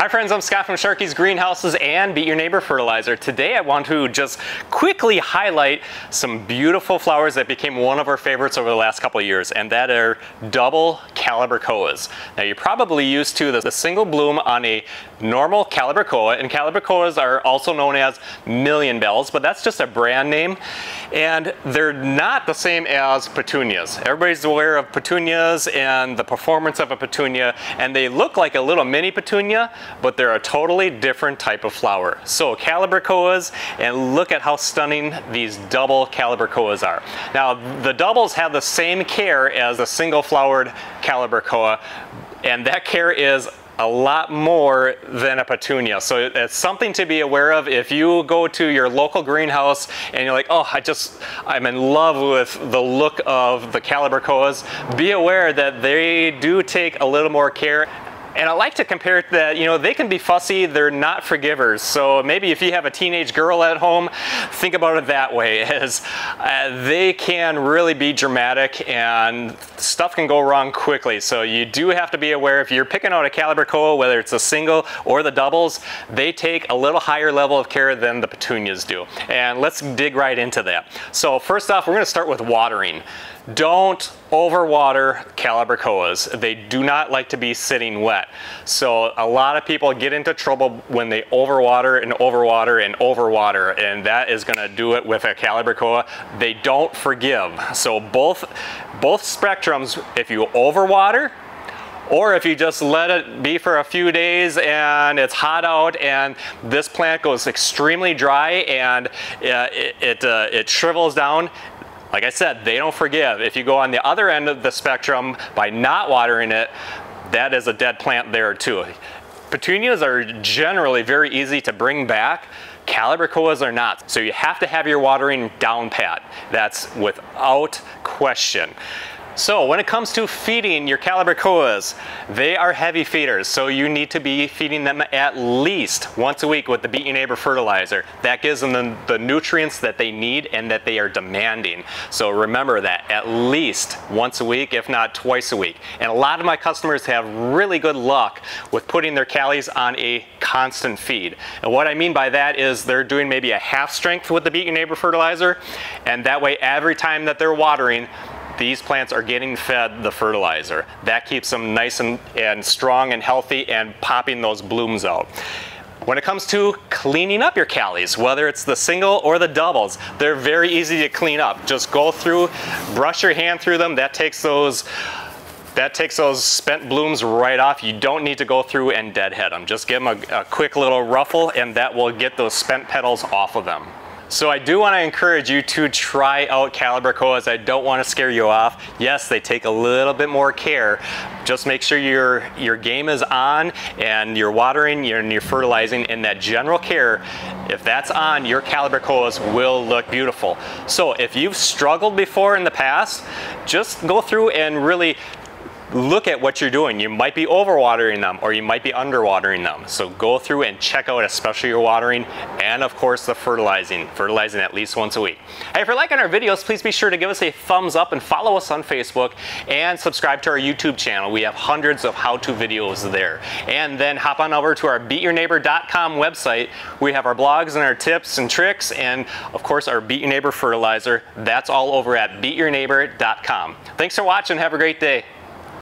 Hi friends, I'm Scott from Sharky's Greenhouses and Beat Your Neighbor Fertilizer. Today I want to just quickly highlight some beautiful flowers that became one of our favorites over the last couple of years, and that are double Calibrachoas. Now you're probably used to the single bloom on a normal Calibrachoa, and Calibrachoas are also known as million bells, but that's just a brand name, and they're not the same as petunias. Everybody's aware of petunias and the performance of a petunia, and they look like a little mini petunia, but they're a totally different type of flower. So Calibrachoas, and look at how stunning these double Calibrachoas are. Now the doubles have the same care as a single flowered Calibrachoa, and that care is a lot more than a petunia. So it's something to be aware of. If you go to your local greenhouse and you're like, oh, I'm in love with the look of the Calibrachoas, be aware that they do take a little more care. And I like to compare it that, they can be fussy, they're not forgivers. So maybe if you have a teenage girl at home, think about it that way, as they can really be dramatic and stuff can go wrong quickly. So you do have to be aware if you're picking out a Calibrachoa, whether it's a single or the doubles, they take a little higher level of care than the petunias do. And let's dig right into that. So first off, we're going to start with watering. Don't overwater Calibrachoas. They do not like to be sitting wet. So a lot of people get into trouble when they overwater and overwater and overwater, and that is going to do it with a Calibrachoa. They don't forgive. So both spectrums, if you overwater, or if you just let it be for a few days and it's hot out and this plant goes extremely dry and it shrivels down, like I said, they don't forgive. If you go on the other end of the spectrum by not watering it, that is a dead plant there too. Petunias are generally very easy to bring back. Calibrachoas are not. So you have to have your watering down pat. That's without question. So when it comes to feeding your Calibrachoas, they are heavy feeders, so you need to be feeding them at least once a week with the Beat Your Neighbor fertilizer. That gives them the nutrients that they need and that they are demanding. So remember that, at least once a week, if not twice a week. And a lot of my customers have really good luck with putting their Calis on a constant feed. And what I mean by that is they're doing maybe a half strength with the Beat Your Neighbor fertilizer, and that way every time that they're watering, these plants are getting fed the fertilizer. That keeps them nice and strong and healthy and popping those blooms out. When it comes to cleaning up your Calis, whether it's the single or the doubles, they're very easy to clean up. Just go through, brush your hand through them. That takes those spent blooms right off. You don't need to go through and deadhead them. Just give them a quick little ruffle and that will get those spent petals off of them. So I do want to encourage you to try out Calibrachoas. I don't want to scare you off. Yes, they take a little bit more care. Just make sure your game is on and you're watering and you're fertilizing, and that general care, if that's on, your Calibrachoas will look beautiful. So if you've struggled before in the past, just go through and really look at what you're doing. You might be overwatering them or you might be underwatering them. So go through and check out especially your watering and of course the fertilizing at least once a week. Hey, if you're liking our videos, please be sure to give us a thumbs up and follow us on Facebook and subscribe to our YouTube channel. We have hundreds of how-to videos there. And then hop on over to our beatyourneighbor.com website. We have our blogs and our tips and tricks and of course our Beat Your Neighbor fertilizer. That's all over at beatyourneighbor.com. Thanks for watching. Have a great day.